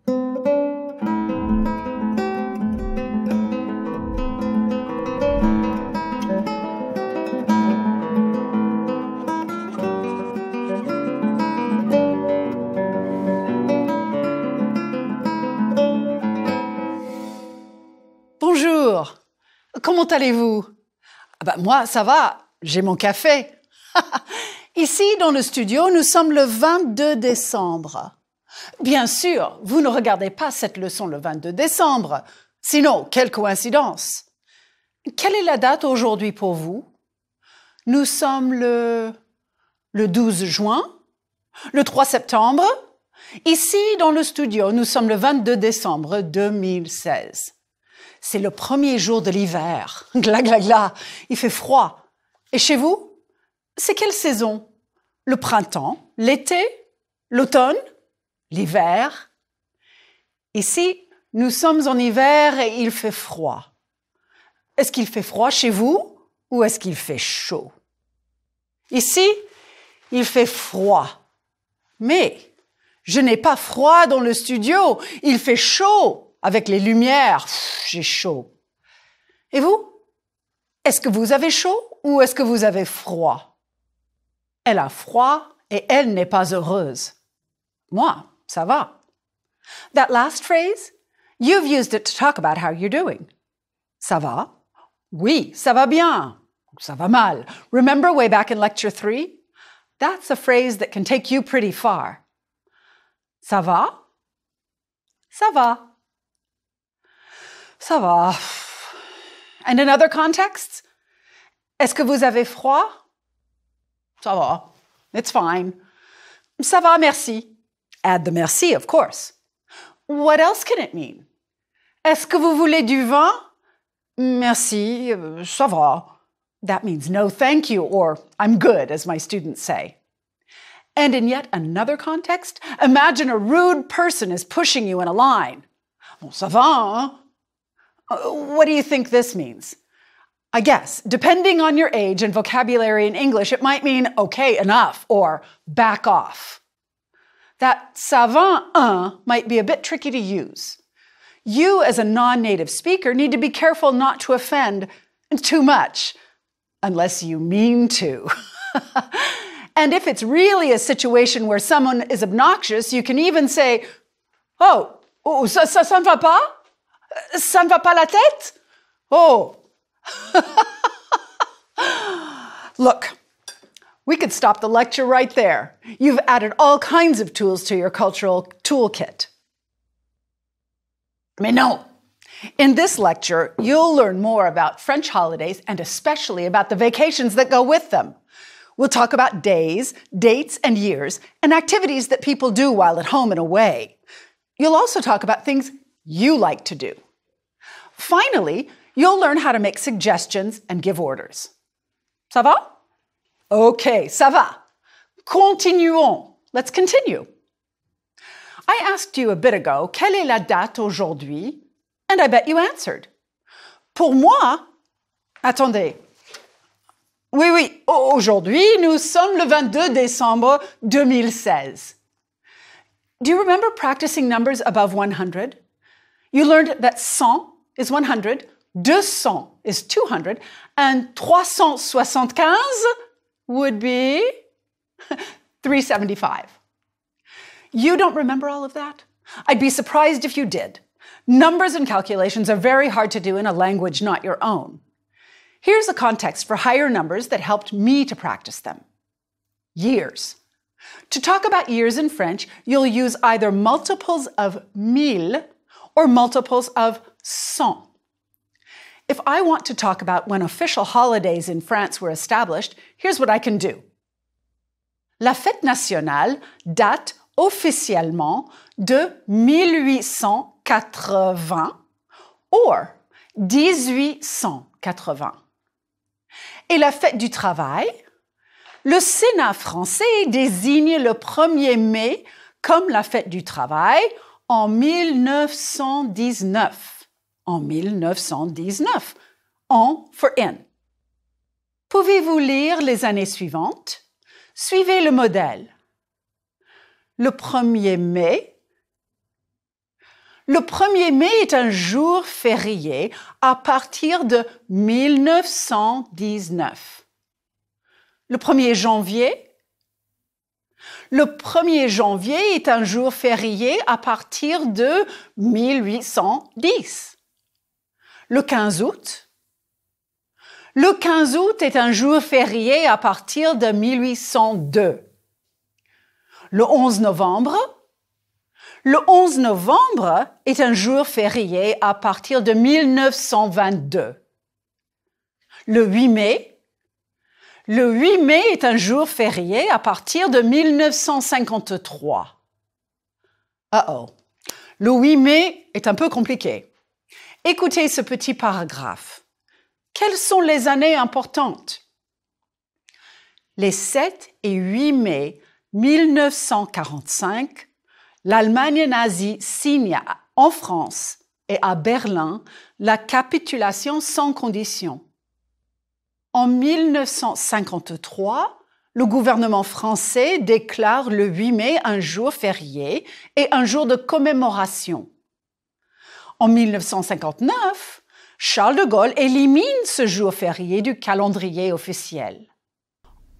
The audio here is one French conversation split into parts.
Bonjour, comment allez-vous? Moi, ça va, j'ai mon café. Ici, dans le studio, nous sommes le 22 décembre. Bien sûr, vous ne regardez pas cette leçon le 22 décembre. Sinon, quelle coïncidence! Quelle est la date aujourd'hui pour vous? Nous sommes le 12 juin, le 3 septembre. Ici, dans le studio, nous sommes le 22 décembre 2016. C'est le premier jour de l'hiver. Gla, gla, gla. Il fait froid. Et chez vous? C'est quelle saison? Le printemps? L'été? L'automne? L'hiver? Ici, nous sommes en hiver et il fait froid. Est-ce qu'il fait froid chez vous ou est-ce qu'il fait chaud? Ici, il fait froid. Mais je n'ai pas froid dans le studio. Il fait chaud. Avec les lumières, j'ai chaud. Et vous? Est-ce que vous avez chaud ou est-ce que vous avez froid? Elle a froid et elle n'est pas heureuse. Moi, ça va. That last phrase, you've used it to talk about how you're doing. Ça va? Oui, ça va bien. Ça va mal. Remember way back in lecture 3? That's a phrase that can take you pretty far. Ça va? Ça va. Ça va. And in other contexts? Est-ce que vous avez froid? Ça va. It's fine. Ça va, merci. Add the merci, of course. What else can it mean? Est-ce que vous voulez du vin? Merci, ça va. That means no thank you, or I'm good, as my students say. And in yet another context, imagine a rude person is pushing you in a line. Bon, ça va, hein? What do you think this means? I guess, depending on your age and vocabulary in English, it might mean, okay, enough, or back off. That ça va, hein, might be a bit tricky to use. You, as a non-native speaker, need to be careful not to offend too much, unless you mean to. And if it's really a situation where someone is obnoxious, you can even say, oh, ça ne va pas? Ça ne va pas la tête? Oh. Look, we could stop the lecture right there. You've added all kinds of tools to your cultural toolkit. Mais non. In this lecture, you'll learn more about French holidays and especially about the vacations that go with them. We'll talk about days, dates, and years, and activities that people do while at home and away. You'll also talk about things you like to do. Finally, you'll learn how to make suggestions and give orders. Ça va? Okay, ça va. Continuons. Let's continue. I asked you a bit ago, quelle est la date aujourd'hui? And I bet you answered. Pour moi, attendez. Oui, aujourd'hui, nous sommes le 22 décembre 2016. Do you remember practicing numbers above 100? You learned that 100 is 100, 200 is 200, and 375 would be 375. You don't remember all of that? I'd be surprised if you did. Numbers and calculations are very hard to do in a language not your own. Here's a context for higher numbers that helped me to practice them. Years. To talk about years in French, you'll use either multiples of 1000 or multiples of 100. If I want to talk about when official holidays in France were established, here's what I can do. La fête nationale date officiellement de 1880 or 1880. Et la fête du travail? Le Sénat français désigne le 1er mai comme la fête du travail en 1919. En 1919. En for in. Pouvez-vous lire les années suivantes? Suivez le modèle. Le 1er mai, Le 1er mai est un jour férié à partir de 1919. Le 1er janvier? Le 1er janvier est un jour férié à partir de 1810. Le 15 août? Le 15 août est un jour férié à partir de 1802. Le 11 novembre? Le 11 novembre est un jour férié à partir de 1922. Le 8 mai? Le 8 mai est un jour férié à partir de 1953. Le 8 mai est un peu compliqué. Écoutez ce petit paragraphe. Quelles sont les années importantes? Les 7 et 8 mai 1945, l'Allemagne nazie signe en France et à Berlin la capitulation sans condition. En 1953, le gouvernement français déclare le 8 mai un jour férié et un jour de commémoration. En 1959, Charles de Gaulle élimine ce jour férié du calendrier officiel.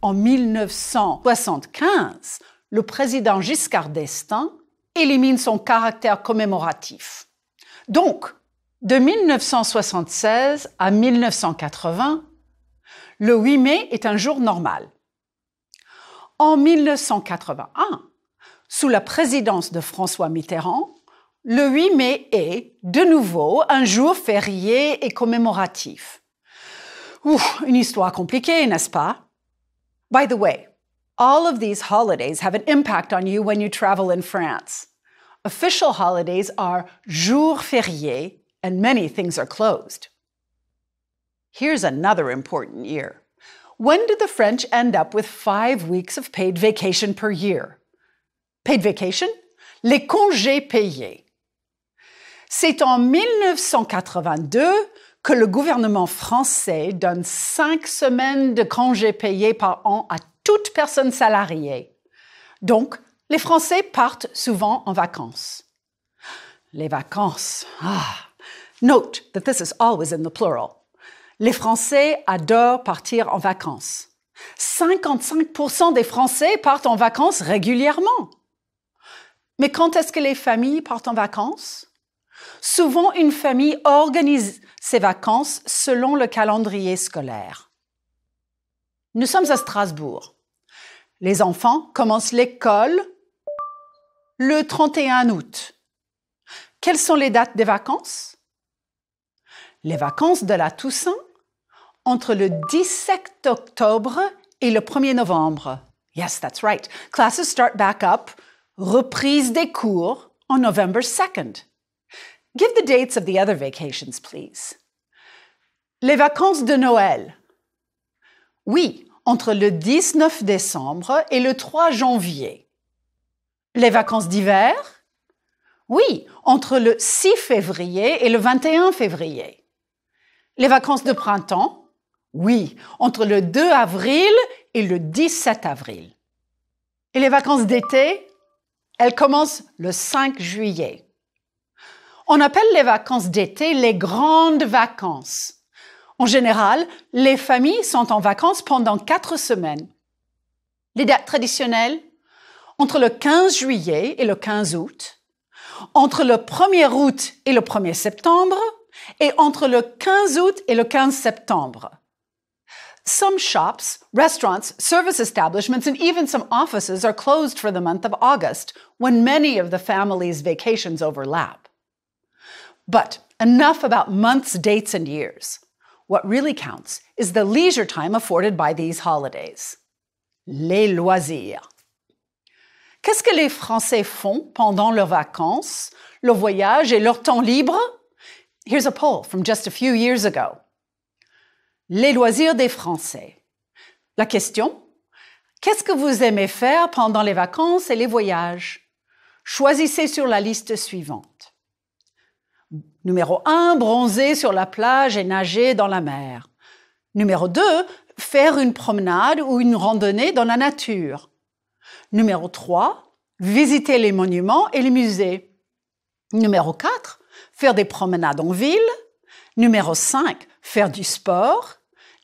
En 1975, le président Giscard d'Estaing élimine son caractère commémoratif. Donc, de 1976 à 1980, le 8 mai est un jour normal. En 1981, sous la présidence de François Mitterrand, le 8 mai est, de nouveau, un jour férié et commémoratif. Une histoire compliquée, n'est-ce pas? By the way, all of these holidays have an impact on you when you travel in France. Official holidays are jours fériés, and many things are closed. Here's another important year. When did the French end up with 5 weeks of paid vacation per year? Paid vacation? Les congés payés. C'est en 1982 que le gouvernement français donne 5 semaines de congés payés par an à toute personne salariée. Donc, les Français partent souvent en vacances. Les vacances. Note that this is always in the plural. Les Français adorent partir en vacances. 55% des Français partent en vacances régulièrement. Mais quand est-ce que les familles partent en vacances? Souvent, une famille organise ses vacances selon le calendrier scolaire. Nous sommes à Strasbourg. Les enfants commencent l'école le 31 août. Quelles sont les dates des vacances? Les vacances de la Toussaint entre le 17 octobre et le 1er novembre. Yes, that's right. Classes start back up. Reprise des cours on November 2nd. Give the dates of the other vacations, please. Les vacances de Noël. Oui, entre le 19 décembre et le 3 janvier. Les vacances d'hiver? Oui, entre le 6 février et le 21 février. Les vacances de printemps? Oui, entre le 2 avril et le 17 avril. Et les vacances d'été? Elles commencent le 5 juillet. On appelle les vacances d'été les grandes vacances. En général, les familles sont en vacances pendant 4 semaines. Les dates traditionnelles? Entre le 15 juillet et le 15 août, entre le 1er août et le 1er septembre, et entre le 15 août et le 15 septembre. Some shops, restaurants, service establishments, and even some offices are closed for the month of August, when many of the family's vacations overlap. But enough about months, dates, and years. What really counts is the leisure time afforded by these holidays. Les loisirs. Qu'est-ce que les Français font pendant leurs vacances, leur voyage et leur temps libre? Here's a poll from just a few years ago. Les loisirs des Français. La question: qu'est-ce que vous aimez faire pendant les vacances et les voyages? Choisissez sur la liste suivante. Numéro 1, bronzer sur la plage et nager dans la mer. Numéro 2, faire une promenade ou une randonnée dans la nature. Numéro 3, visiter les monuments et les musées. Numéro 4, faire des promenades en ville. Numéro 5, faire du sport.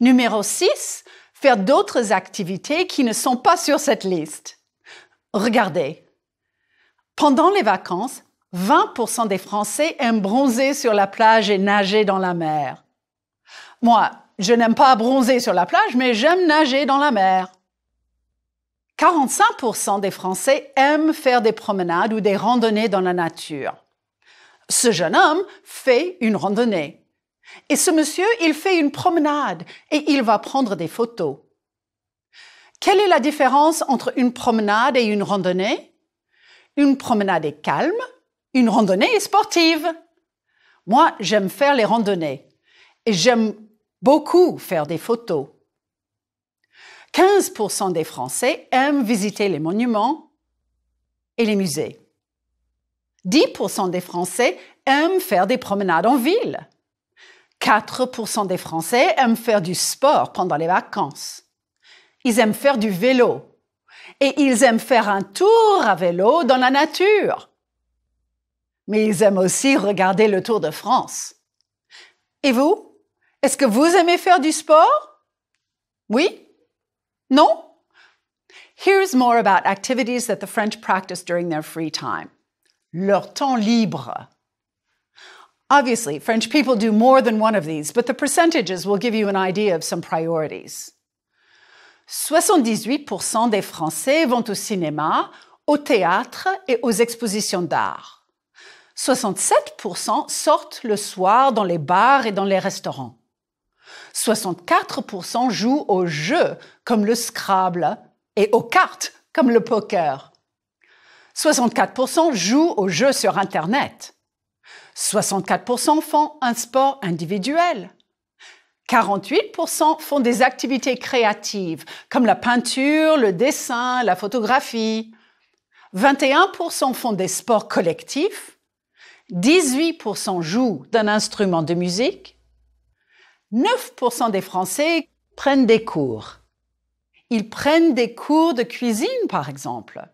Numéro 6, faire d'autres activités qui ne sont pas sur cette liste. Regardez. Pendant les vacances, 20% des Français aiment bronzer sur la plage et nager dans la mer. Moi, je n'aime pas bronzer sur la plage, mais j'aime nager dans la mer. 45% des Français aiment faire des promenades ou des randonnées dans la nature. Ce jeune homme fait une randonnée. Et ce monsieur, il fait une promenade et il va prendre des photos. Quelle est la différence entre une promenade et une randonnée? Une promenade est calme, une randonnée est sportive. Moi, j'aime faire les randonnées et j'aime beaucoup faire des photos. 15% des Français aiment visiter les monuments et les musées. 10% des Français aiment faire des promenades en ville. 4% des Français aiment faire du sport pendant les vacances. Ils aiment faire du vélo. Et ils aiment faire un tour à vélo dans la nature. Mais ils aiment aussi regarder le Tour de France. Et vous? Est-ce que vous aimez faire du sport? Oui? Non? Here's more about activities that the French practice during their free time. Leur temps libre. Obviously, French people do more than one of these, but the percentages will give you an idea of some priorities. 78% des Français vont au cinéma, au théâtre et aux expositions d'art. 67% sortent le soir dans les bars et dans les restaurants. 64% jouent aux jeux comme le Scrabble et aux cartes comme le poker. 64% jouent aux jeux sur Internet. 64% font un sport individuel. 48% font des activités créatives comme la peinture, le dessin, la photographie. 21% font des sports collectifs. 18% jouent d'un instrument de musique. 9% des Français prennent des cours. Ils prennent des cours de cuisine, par exemple.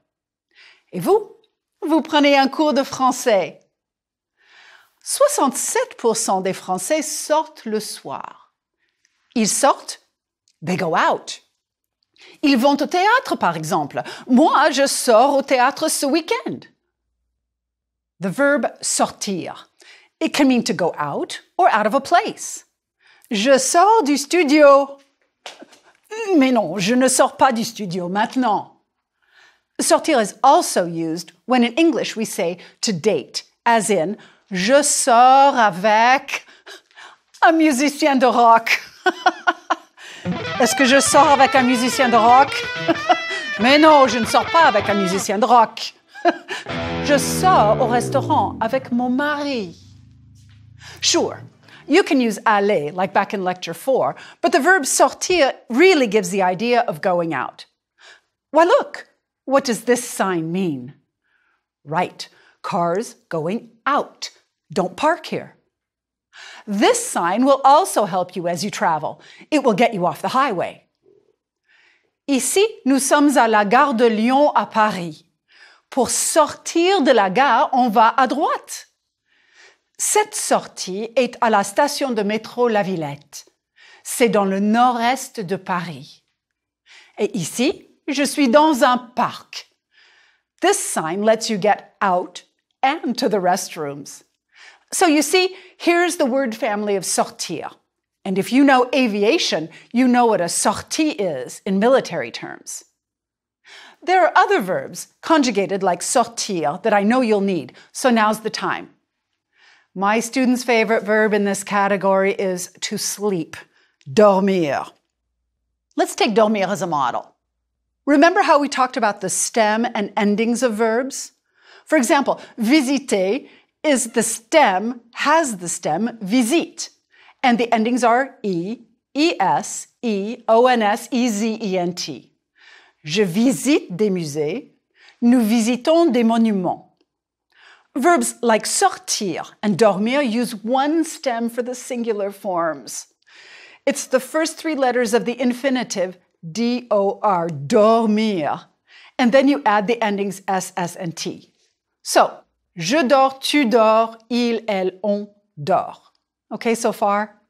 Et vous? Vous prenez un cours de français. 67% des Français sortent le soir. Ils sortent, they go out. Ils vont au théâtre, par exemple. Moi, je sors au théâtre ce week-end. The verb sortir. It can mean to go out or out of a place. Je sors du studio. Mais non, je ne sors pas du studio maintenant. Sortir is also used when in English we say to date, as in, je sors avec un musicien de rock. Est-ce que je sors avec un musicien de rock? Mais non, je ne sors pas avec un musicien de rock. Je sors au restaurant avec mon mari. Sure, you can use aller like back in lecture 4, but the verb sortir really gives the idea of going out. Why look, what does this sign mean? Right, cars going out. Don't park here. This sign will also help you as you travel. It will get you off the highway. Ici, nous sommes à la gare de Lyon à Paris. Pour sortir de la gare, on va à droite. Cette sortie est à la station de métro La Villette. C'est dans le nord-est de Paris. Et ici, je suis dans un parc. This sign lets you get out and to the restrooms. So you see, here's the word family of sortir. And if you know aviation, you know what a sortie is in military terms. There are other verbs conjugated like sortir that I know you'll need, so now's the time. My students' favorite verb in this category is to sleep, dormir. Let's take dormir as a model. Remember how we talked about the stem and endings of verbs? For example, visiter is the stem, has the stem, visite. And the endings are E, ES, E, ONS, EZENT. Je visite des musées. Nous visitons des monuments. Verbs like sortir and dormir use one stem for the singular forms. It's the first three letters of the infinitive D-O-R, dormir. And then you add the endings S, S, and T. So, Je dors, tu dors, il, elle, on dort. Okay, so far?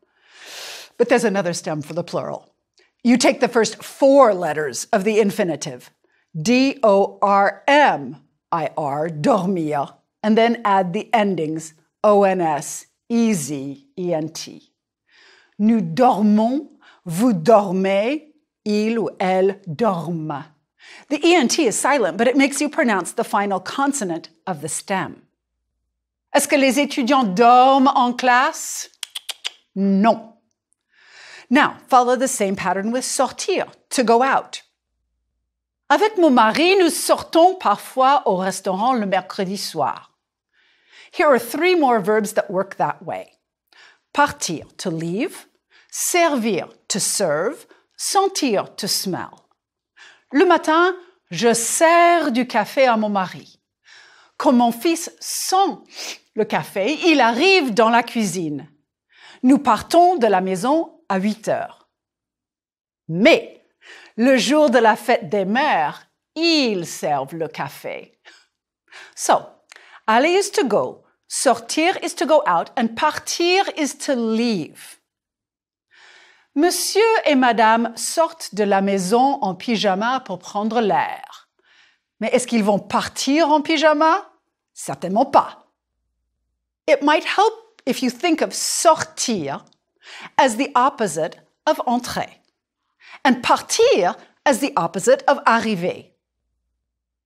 But there's another stem for the plural. You take the first 4 letters of the infinitive, D-O-R-M-I-R, dormir, and then add the endings, O-N-S, E-Z, E-N-T. Nous dormons, vous dormez, il ou elle dorme. The ENT is silent, but it makes you pronounce the final consonant of the stem. Est-ce que les étudiants dorment en classe? Non. Now, follow the same pattern with sortir, to go out. Avec mon mari, nous sortons parfois au restaurant le mercredi soir. Here are 3 more verbs that work that way. Partir, to leave. Servir, to serve. Sentir, to smell. Le matin, je sers du café à mon mari. Quand mon fils sent le café, il arrive dans la cuisine. Nous partons de la maison à 8 heures. Mais, le jour de la fête des mères, ils servent le café. So, aller is to go, sortir is to go out, and partir is to leave. Monsieur et Madame sortent de la maison en pyjama pour prendre l'air. Mais est-ce qu'ils vont partir en pyjama? Certainement pas. It might help if you think of sortir as the opposite of entrer, and partir as the opposite of arriver.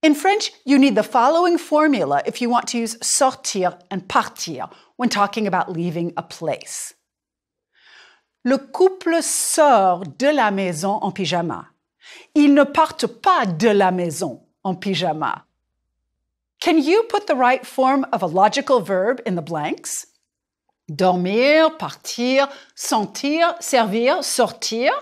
In French, you need the following formula if you want to use sortir and partir when talking about leaving a place. Le couple sort de la maison en pyjama. Ils ne partent pas de la maison en pyjama. Can you put the right form of a logical verb in the blanks? Dormir, partir, sentir, servir, sortir.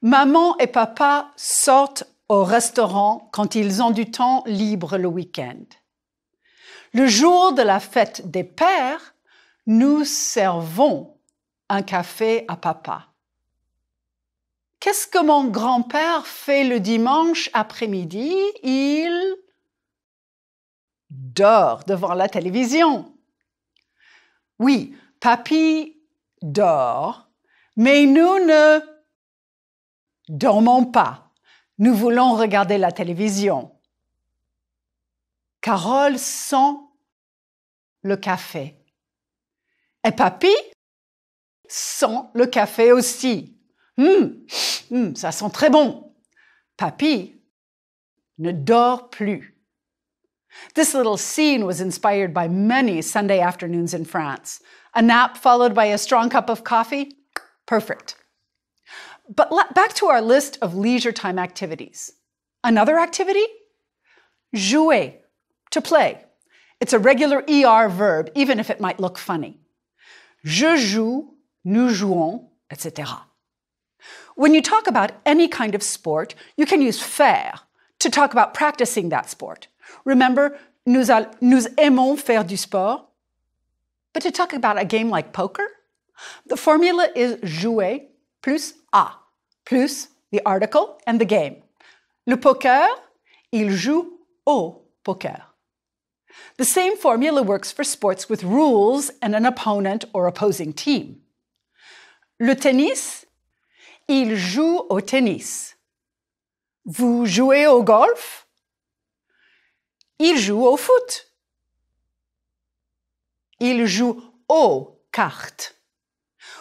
Maman et papa sortent au restaurant quand ils ont du temps libre le week-end. Le jour de la fête des pères, nous servons un café à papa. Qu'est-ce que mon grand-père fait le dimanche après-midi? Il dort devant la télévision. Oui, papy dort, mais nous ne dormons pas. Nous voulons regarder la télévision. Carole sent le café. Et papy sent le café aussi. Ça sent très bon. Papy ne dort plus. This little scene was inspired by many Sunday afternoons in France. A nap followed by a strong cup of coffee? Perfect. But back to our list of leisure time activities. Another activity? Jouer, to play. It's a regular ER verb, even if it might look funny. Je joue, nous jouons, etc. When you talk about any kind of sport, you can use faire to talk about practicing that sport. Remember, nous aimons faire du sport. But to talk about a game like poker, the formula is jouer plus a, plus the article and the game. Le poker, il joue au poker. The same formula works for sports with rules and an opponent or opposing team. Le tennis, il joue au tennis. Vous jouez au golf? Il joue au foot. Il joue aux cartes.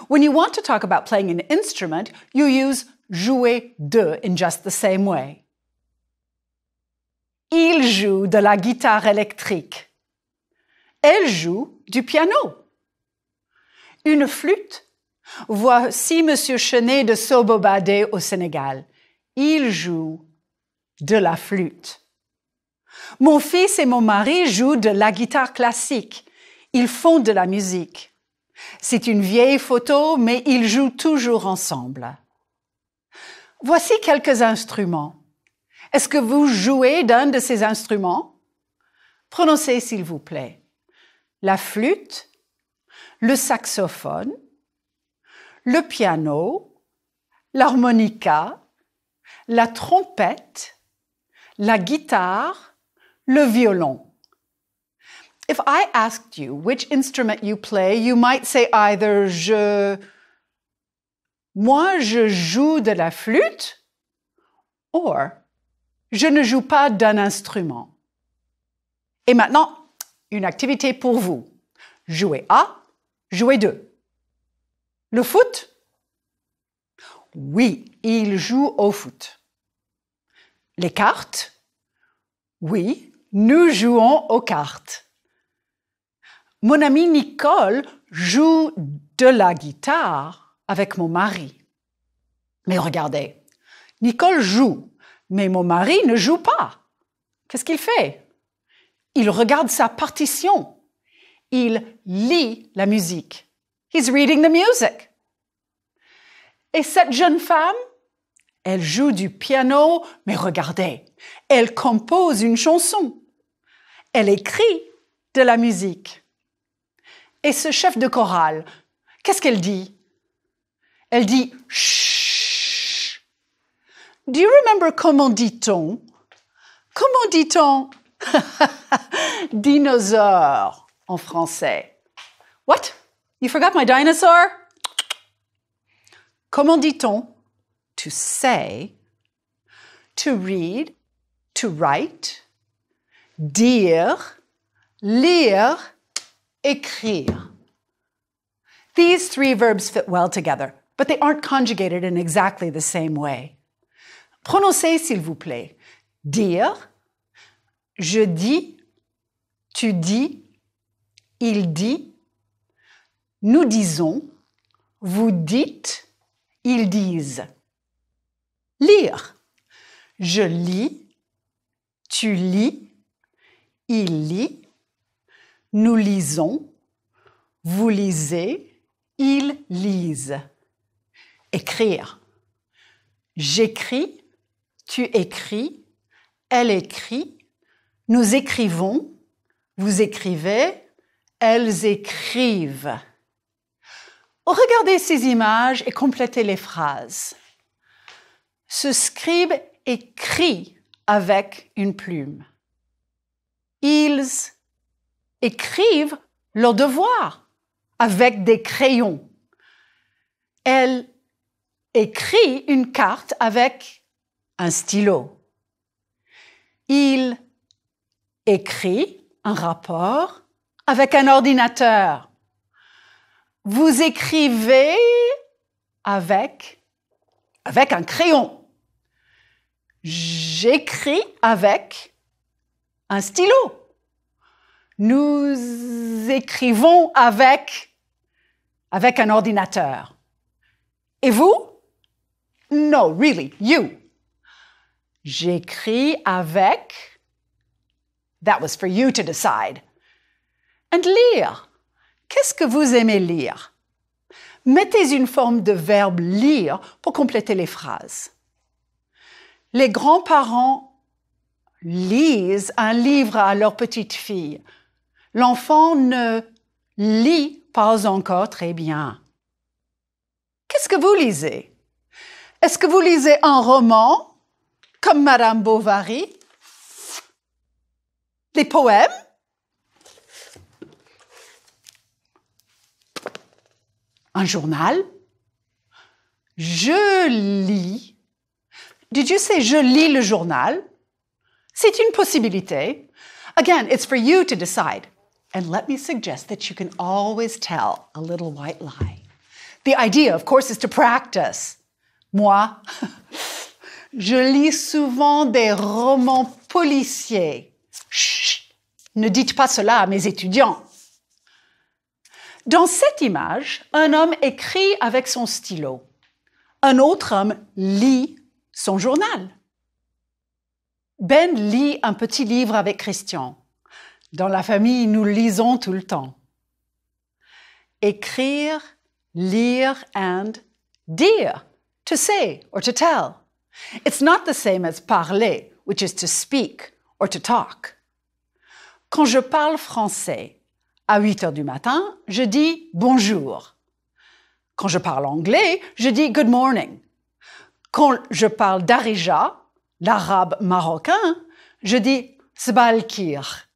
When you want to talk about playing an instrument, you use jouer de in just the same way. Il joue de la guitare électrique. Elle joue du piano. Une flûte. Voici Monsieur Chenet de Sobobadé au Sénégal. Il joue de la flûte. Mon fils et mon mari jouent de la guitare classique. Ils font de la musique. C'est une vieille photo, mais ils jouent toujours ensemble. Voici quelques instruments. Est-ce que vous jouez d'un de ces instruments? Prononcez, s'il vous plaît. La flûte, le saxophone, le piano, l'harmonica, la trompette, la guitare, le violon. If I asked you which instrument you play, you might say either moi, je joue de la flûte, or je ne joue pas d'un instrument. Et maintenant, une activité pour vous. Jouer à, jouer de. Le foot? Oui, il joue au foot. Les cartes? Oui, nous jouons aux cartes. Mon amie Nicole joue de la guitare avec mon mari. Mais regardez, Nicole joue, mais mon mari ne joue pas. Qu'est-ce qu'il fait? Il regarde sa partition. Il lit la musique. He's reading the music. Et cette jeune femme, elle joue du piano, mais regardez, elle compose une chanson. Elle écrit de la musique. Et ce chef de chorale, qu'est-ce qu'elle dit? Elle dit « Chut ». Do you remember comment dit-on? Comment dit-on dinosaure en français? What? You forgot my dinosaur? Comment dit-on? To say, to read, to write, dire, lire, écrire. These three verbs fit well together, but they aren't conjugated in exactly the same way. Prononcez, s'il vous plaît. Dire, je dis, tu dis, il dit, nous disons, vous dites, ils disent. Lire, je lis, tu lis, il lit, nous lisons, vous lisez, ils lisent. Écrire, j'écris, tu écris, elle écrit, nous écrivons, vous écrivez, elles écrivent. Regardez ces images et complétez les phrases. Ce scribe écrit avec une plume. Ils écrivent leurs devoirs avec des crayons. Elle écrit une carte avec un stylo. Il écrit un rapport avec un ordinateur. Vous écrivez avec un crayon. J'écris avec un stylo. Nous écrivons avec un ordinateur. Et vous? No, really, you. J'écris avec. That was for you to decide. And lire. Qu'est-ce que vous aimez lire? Mettez une forme de verbe lire pour compléter les phrases. Les grands-parents lisent un livre à leur petite fille. L'enfant ne lit pas encore très bien. Qu'est-ce que vous lisez? Est-ce que vous lisez un roman, comme Madame Bovary? Des poèmes? Un journal? Je lis. Did you say je lis le journal? C'est une possibilité. Again, it's for you to decide. And let me suggest that you can always tell a little white lie. The idea, of course, is to practice. Moi, je lis souvent des romans policiers. Chut, ne dites pas cela à mes étudiants. Dans cette image, un homme écrit avec son stylo. Un autre homme lit son journal. Ben lit un petit livre avec Christian. Dans la famille, nous lisons tout le temps. Écrire, lire and dire, to say or to tell. It's not the same as parler, which is to speak or to talk. Quand je parle français, à 8 heures du matin, je dis bonjour. Quand je parle anglais, je dis good morning. Quand je parle darija, l'arabe marocain, je dis sabal kir.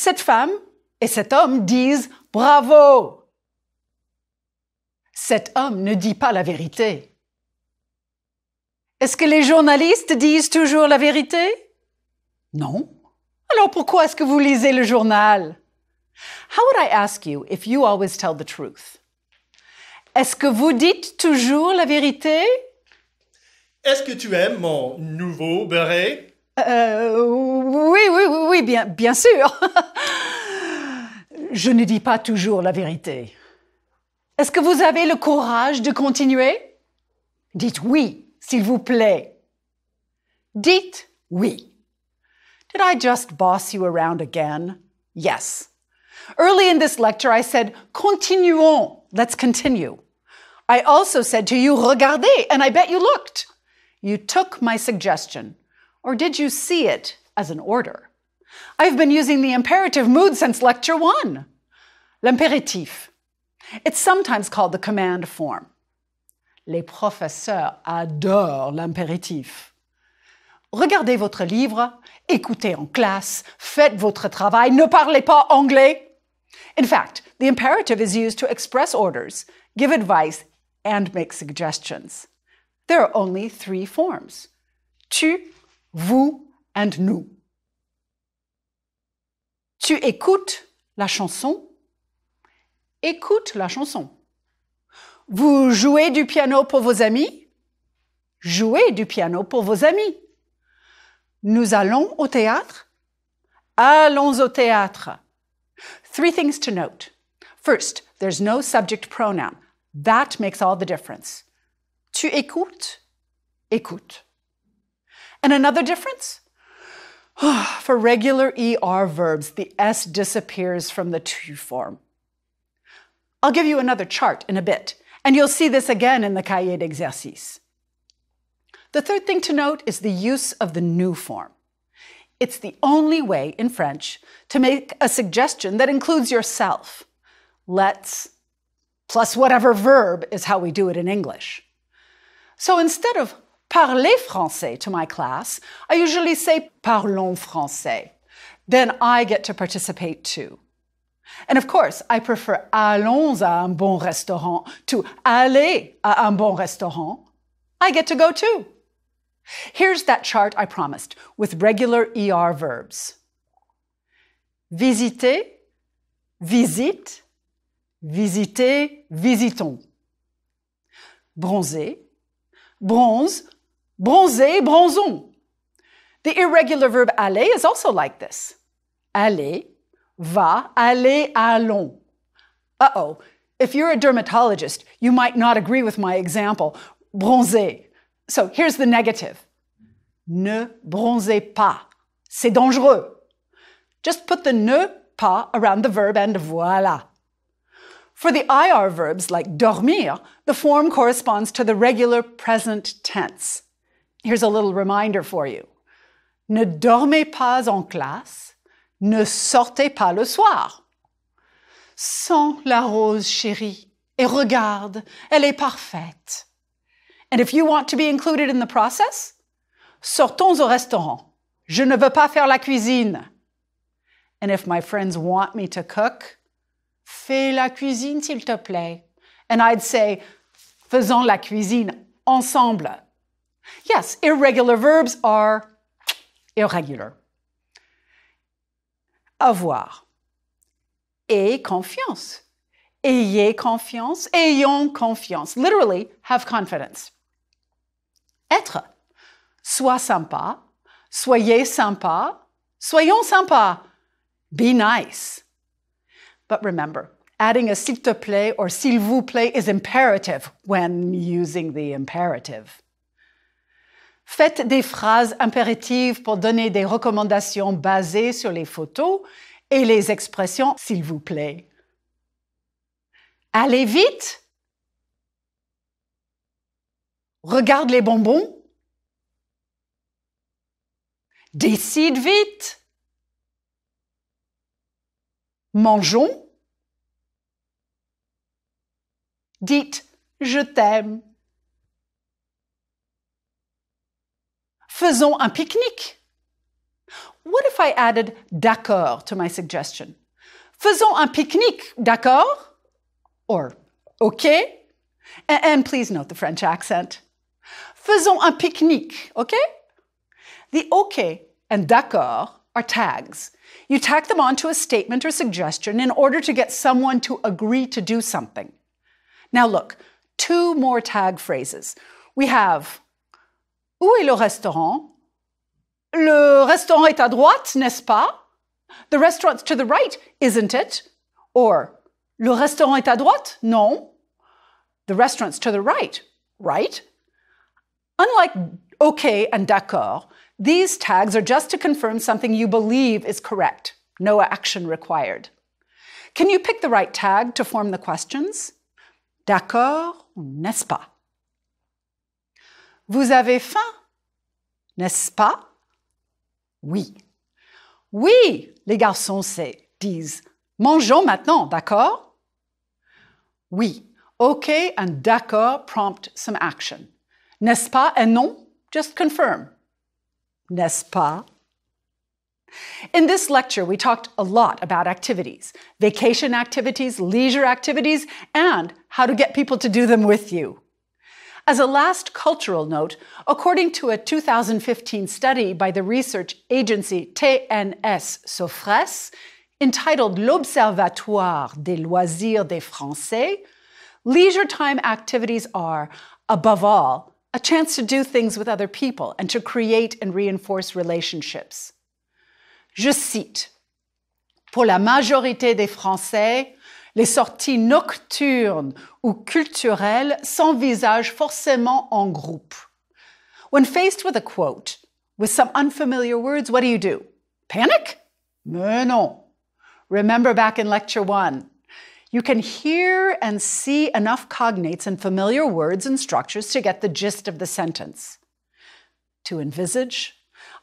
Cette femme et cet homme disent « bravo ». Cet homme ne dit pas la vérité. Est-ce que les journalistes disent toujours la vérité? Non. Alors pourquoi est-ce que vous lisez le journal? How would I ask you if you always tell the truth? Est-ce que vous dites toujours la vérité? Est-ce que tu aimes mon nouveau béret? Oui, bien sûr. Je ne dis pas toujours la vérité. Est-ce que vous avez le courage de continuer? Dites oui, s'il vous plaît. Dites oui. Did I just boss you around again? Yes. Early in this lecture, I said, continuons. Let's continue. I also said to you, regardez, and I bet you looked. You took my suggestion. Or did you see it as an order? I've been using the imperative mood since lecture 1. L'impératif. It's sometimes called the command form. Les professeurs adorent l'impératif. Regardez votre livre, écoutez en classe, faites votre travail, ne parlez pas anglais. In fact, the imperative is used to express orders, give advice, and make suggestions. There are only 3 forms. Tu, vous, and nous. Tu écoutes la chanson. Écoute la chanson. Vous jouez du piano pour vos amis? Jouez du piano pour vos amis. Nous allons au théâtre? Allons au théâtre. 3 things to note. First, there's no subject pronoun. That makes all the difference. Tu écoutes? Écoute. And another difference? For regular ER verbs, the S disappears from the tu form. I'll give you another chart in a bit, and you'll see this again in the cahier d'exercice. The third thing to note is the use of the nous form. It's the only way in French to make a suggestion that includes yourself. Let's plus whatever verb is how we do it in English. So instead of parler français to my class, I usually say parlons français. Then I get to participate too. And of course, I prefer allons à un bon restaurant to aller à un bon restaurant. I get to go too. Here's that chart I promised with regular ER verbs. Visiter, visite, visiter, visitons. Bronzer, bronze, bronzer, bronzons. The irregular verb aller is also like this. Aller, va, aller, allons. Uh-oh, if you're a dermatologist, you might not agree with my example, bronzer. So here's the negative. Ne bronzez pas. C'est dangereux. Just put the ne pas around the verb and voilà. For the IR verbs like dormir, the form corresponds to the regular present tense. Here's a little reminder for you. Ne dormez pas en classe, ne sortez pas le soir. Sens la rose chérie et regarde, elle est parfaite. And if you want to be included in the process, sortons au restaurant. Je ne veux pas faire la cuisine. And if my friends want me to cook, fais la cuisine s'il te plaît. And I'd say, faisons la cuisine ensemble. Yes, irregular verbs are irregular. Avoir. Aie confiance. Ayez confiance. Ayons confiance. Literally, have confidence. Être. Sois sympa. Soyez sympa. Soyons sympas. Be nice. But remember, adding a s'il te plaît or s'il vous plaît is imperative when using the imperative. Faites des phrases impératives pour donner des recommandations basées sur les photos et les expressions s'il vous plaît. Allez vite. Regarde les bonbons. Décide vite. Mangeons. Dites « je t'aime ». Faisons un pique-nique. what if I added d'accord to my suggestion? Faisons un pique-nique, d'accord? Or, OK? And please note the French accent. Faisons un pique-nique, OK? The OK and d'accord are tags. You tack them onto a statement or suggestion in order to get someone to agree to do something. Now look, two more tag phrases. We have où est le restaurant? Le restaurant est à droite, n'est-ce pas? The restaurant's to the right, isn't it? Or le restaurant est à droite? Non. The restaurant's to the right, right? Unlike OK and d'accord, these tags are just to confirm something you believe is correct. No action required. Can you pick the right tag to form the questions? D'accord ou n'est-ce pas? Vous avez faim? N'est-ce pas? Oui. Oui, les garçons disent mangeons maintenant, d'accord? Oui. OK and d'accord prompt some action. N'est-ce pas and non? Just confirm. N'est-ce pas? In this lecture, we talked a lot about activities, vacation activities, leisure activities, and how to get people to do them with you. As a last cultural note, according to a 2015 study by the research agency TNS Sofres, entitled L'Observatoire des loisirs des Français, leisure time activities are, above all, a chance to do things with other people and to create and reinforce relationships. Je cite, pour la majorité des Français, les sorties nocturnes ou culturelles s'envisagent forcément en groupe. When faced with a quote, with some unfamiliar words, what do? Panic? Mais non. Remember back in lecture 1, you can hear and see enough cognates and familiar words and structures to get the gist of the sentence. To envisage?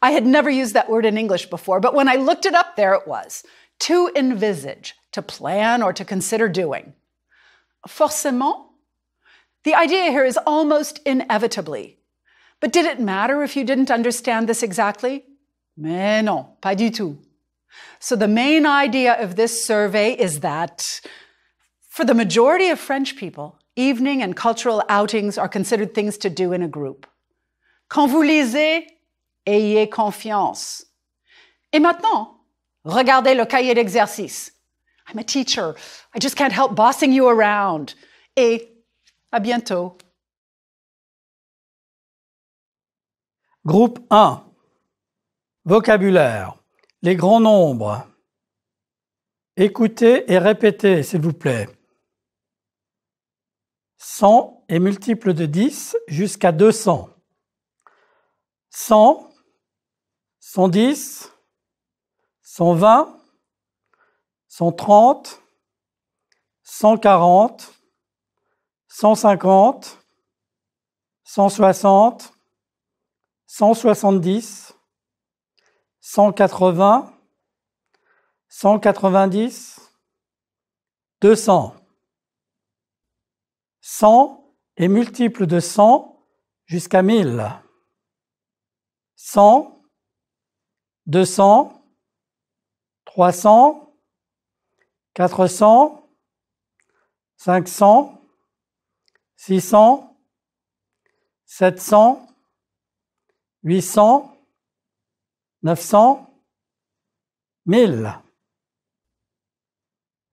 I had never used that word in English before, but when I looked it up, there it was. To envisage, to plan or to consider doing. Forcément? The idea here is almost inevitably. But did it matter if you didn't understand this exactly? Mais non, pas du tout. So the main idea of this survey is that for the majority of French people, evening and cultural outings are considered things to do in a group. Quand vous lisez, ayez confiance. Et maintenant, regardez le cahier d'exercice. I'm a teacher. I just can't help bossing you around. Et à bientôt. Groupe 1. Vocabulaire. Les grands nombres. Écoutez et répétez, s'il vous plaît. 100 est multiple de 10 jusqu'à 200. 100, 110, 120, 130, 140, 150, 160, 170, 180, 190, 200. 100 est multiple de 100 jusqu'à 1000. 100, 200, 300, 400, 500, 600, 700, 800, 900, 1000.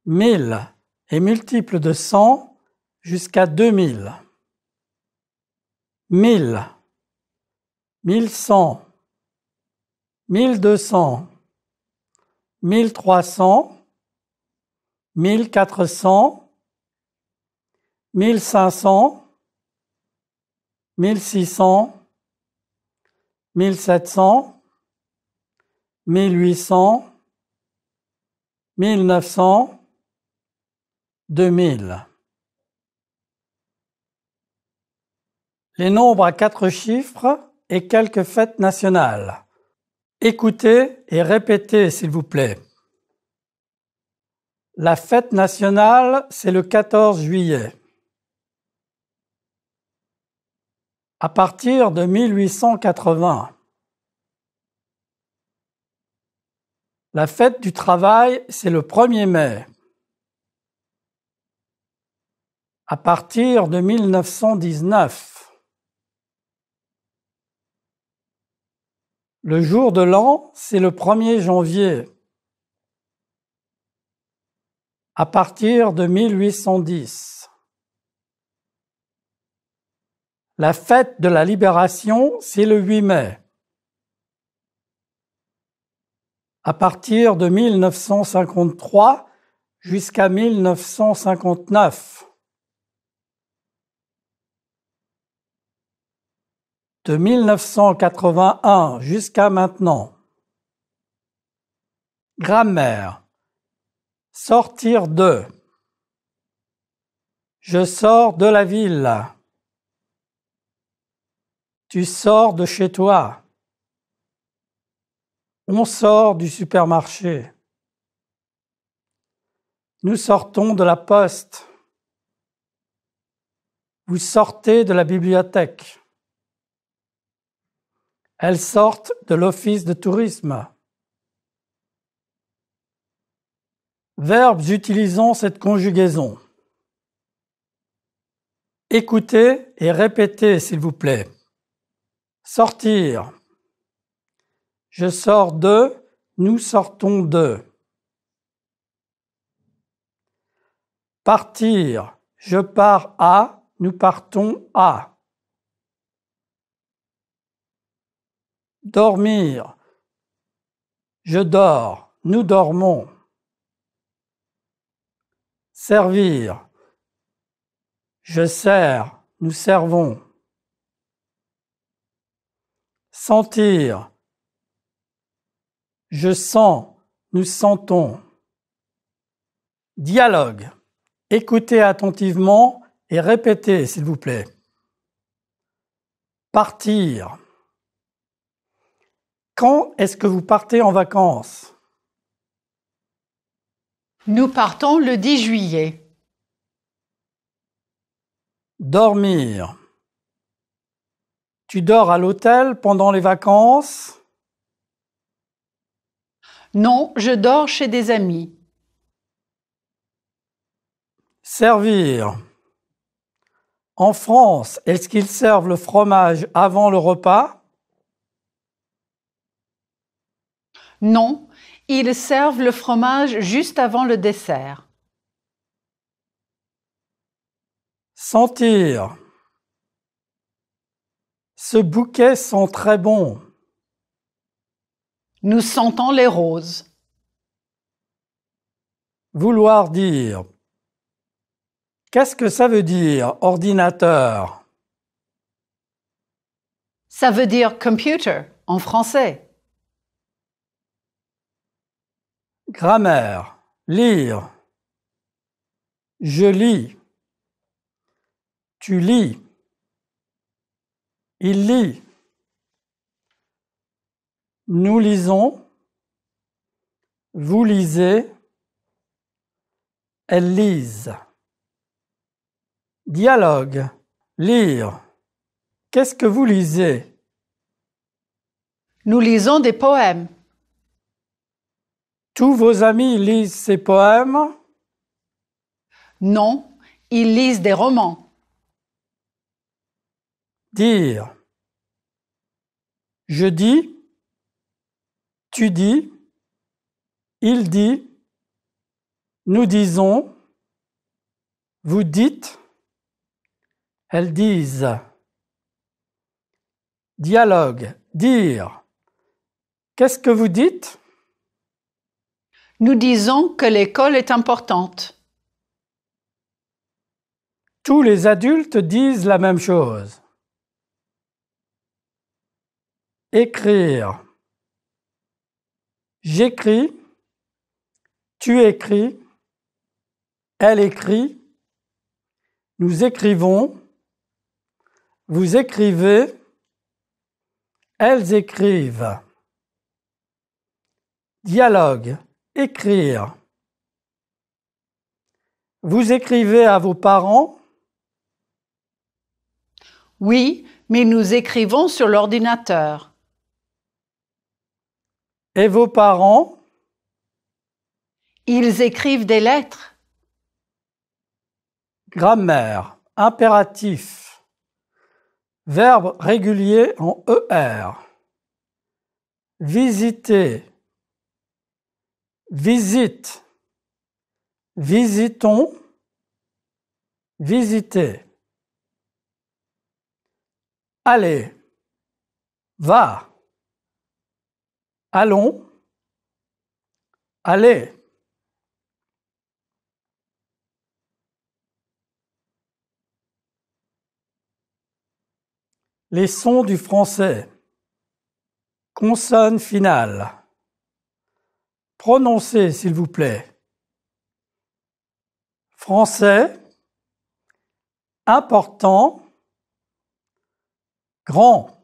1000 est multiple de 100 jusqu'à 2000. 1000, 1100, 1200, 1300, 1400, 1500, 1600, 1700, 1800, 1900, 2000. Les nombres à 4 chiffres et quelques fêtes nationales. Écoutez et répétez, s'il vous plaît. La fête nationale, c'est le 14 juillet. À partir de 1880. La fête du travail, c'est le 1er mai. À partir de 1919. Le jour de l'an, c'est le 1er janvier. À partir de 1810. La fête de la Libération, c'est le 8 mai. À partir de 1953 jusqu'à 1959. De 1981 jusqu'à maintenant. Grammaire. Sortir de. Je sors de la ville. Tu sors de chez toi. On sort du supermarché. Nous sortons de la poste. Vous sortez de la bibliothèque. Elles sortent de l'office de tourisme. Verbes utilisant cette conjugaison. Écoutez et répétez, s'il vous plaît. Sortir. Je sors de, nous sortons de. Partir. Je pars à, nous partons à. Dormir. Je dors, nous dormons. Servir. Je sers, nous servons. Sentir. Je sens, nous sentons. Dialogue. Écoutez attentivement et répétez, s'il vous plaît. Partir. Quand est-ce que vous partez en vacances? Nous partons le 10 juillet. Dormir. Tu dors à l'hôtel pendant les vacances? Non, je dors chez des amis. Servir. En France, est-ce qu'ils servent le fromage avant le repas? Non, ils servent le fromage juste avant le dessert. Sentir. Ce bouquet sent très bon. Nous sentons les roses. Vouloir dire. Qu'est-ce que ça veut dire, ordinateur? Ça veut dire computer en français. Grammaire. Lire. Je lis. Tu lis. Il lit. Nous lisons. Vous lisez. Elles lisent. Dialogue. Lire. Qu'est-ce que vous lisez? Nous lisons des poèmes. Tous vos amis lisent ces poèmes? Non, ils lisent des romans. Dire. Je dis. Tu dis. Il dit. Nous disons. Vous dites. Elles disent. Dialogue. Dire. Qu'est-ce que vous dites? Nous disons que l'école est importante. Tous les adultes disent la même chose. Écrire. J'écris. Tu écris. Elle écrit. Nous écrivons. Vous écrivez. Elles écrivent. Dialogue. Écrire. Vous écrivez à vos parents? Oui, mais nous écrivons sur l'ordinateur. Et vos parents? Ils écrivent des lettres. Grammaire. Impératif. Verbe régulier en ER. Visiter. Visite. Visitons. Visiter. Allez. Va. Allons. Allez. Les sons du français. Consonne finale. Prononcez, s'il vous plaît. Français. Important. Grand.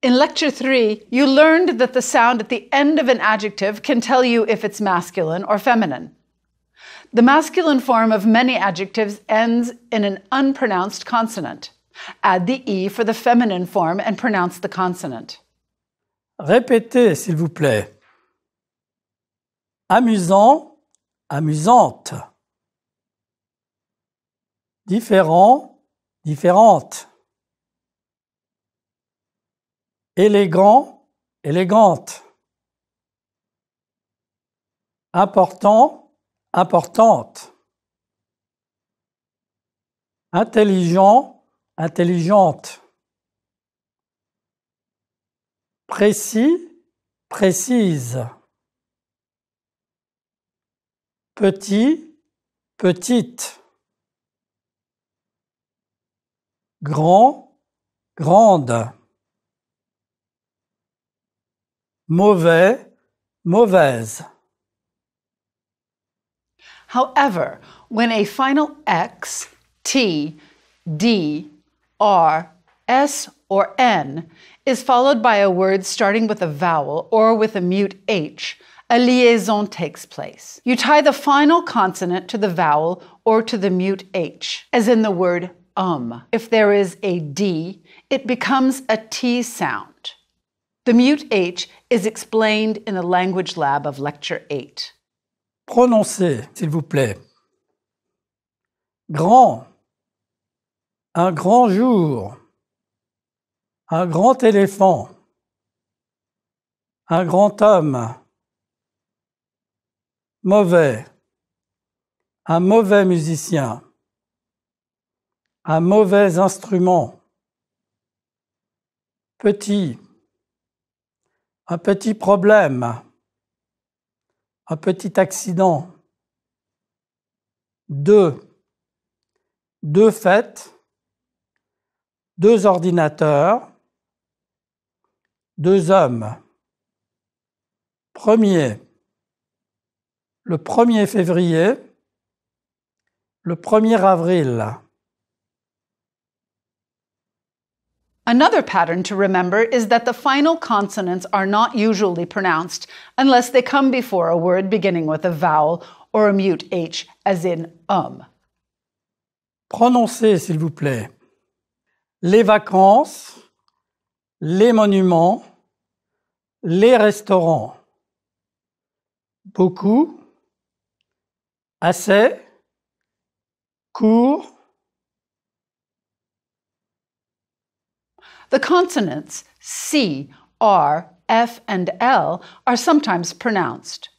In Lecture 3, you learned that the sound at the end of an adjective can tell you if it's masculine or feminine. The masculine form of many adjectives ends in an unpronounced consonant. Add the E for the feminine form and pronounce the consonant. Répétez, s'il vous plaît. Amusant, amusante. Différent, différente. Élégant, élégante. Important, importante. Intelligent, intelligente. Précis, précise. Petit, petite. Grand, grande. Mauvais, mauvaise. However, when a final X, T, D, R, S, or N is followed by a word starting with a vowel or with a mute H, a liaison takes place. You tie the final consonant to the vowel or to the mute H, as in the word If there is a D, it becomes a T sound. The mute H is explained in the language lab of Lecture 8. Prononcez, s'il vous plaît. Grand. Un grand jour. Un grand éléphant. Un grand homme. Mauvais. Un mauvais musicien. Un mauvais instrument. Petit. Un petit problème. Un petit accident. Deux. Deux fêtes. Deux ordinateurs. Deux hommes. Premier. Le 1er février. Le 1er avril. Another pattern to remember is that the final consonants are not usually pronounced unless they come before a word beginning with a vowel or a mute H, as in Prononcez, s'il vous plaît. Les vacances, les monuments, les restaurants. Beaucoup, assez, court. The consonants C, R, F, and L are sometimes pronounced.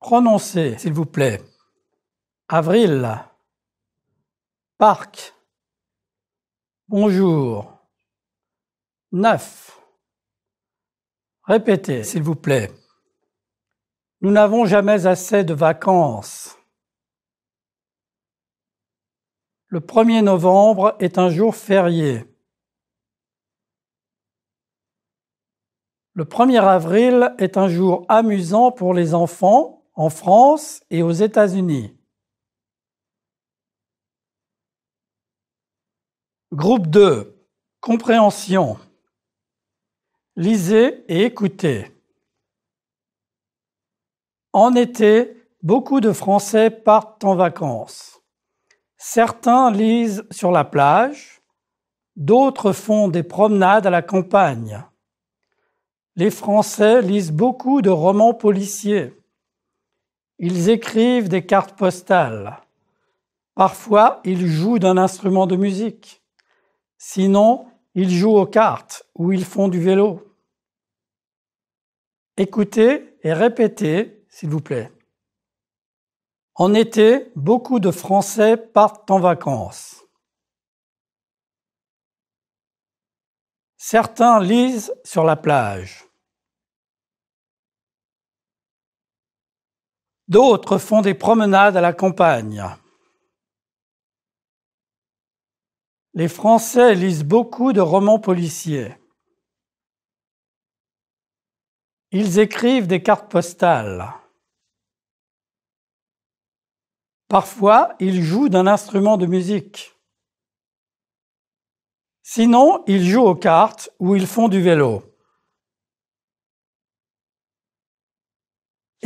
Prononcez, s'il vous plaît. Avril. Parc. Bonjour. 9. Répétez, s'il vous plaît. Nous n'avons jamais assez de vacances. Le 1er novembre est un jour férié. Le 1er avril est un jour amusant pour les enfants en France et aux États-Unis. Groupe 2. Compréhension. Lisez et écoutez. En été, beaucoup de Français partent en vacances. Certains lisent sur la plage, d'autres font des promenades à la campagne. Les Français lisent beaucoup de romans policiers. Ils écrivent des cartes postales. Parfois, ils jouent d'un instrument de musique. Sinon, ils jouent aux cartes ou ils font du vélo. Écoutez et répétez, s'il vous plaît. En été, beaucoup de Français partent en vacances. Certains lisent sur la plage. D'autres font des promenades à la campagne. Les Français lisent beaucoup de romans policiers. Ils écrivent des cartes postales. Parfois, ils jouent d'un instrument de musique. Sinon, ils jouent aux cartes ou ils font du vélo.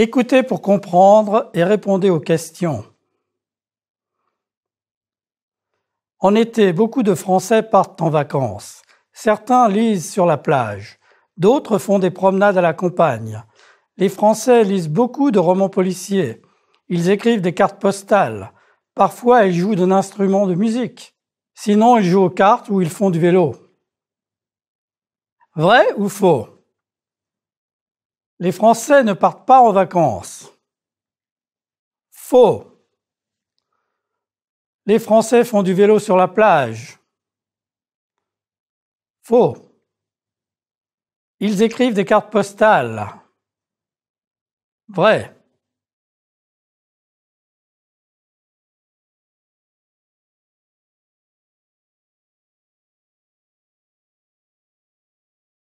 Écoutez pour comprendre et répondez aux questions. En été, beaucoup de Français partent en vacances. Certains lisent sur la plage. D'autres font des promenades à la campagne. Les Français lisent beaucoup de romans policiers. Ils écrivent des cartes postales. Parfois, ils jouent d'un instrument de musique. Sinon, ils jouent aux cartes ou ils font du vélo. Vrai ou faux? Les Français ne partent pas en vacances. Faux. Les Français font du vélo sur la plage. Faux. Ils écrivent des cartes postales. Vrai.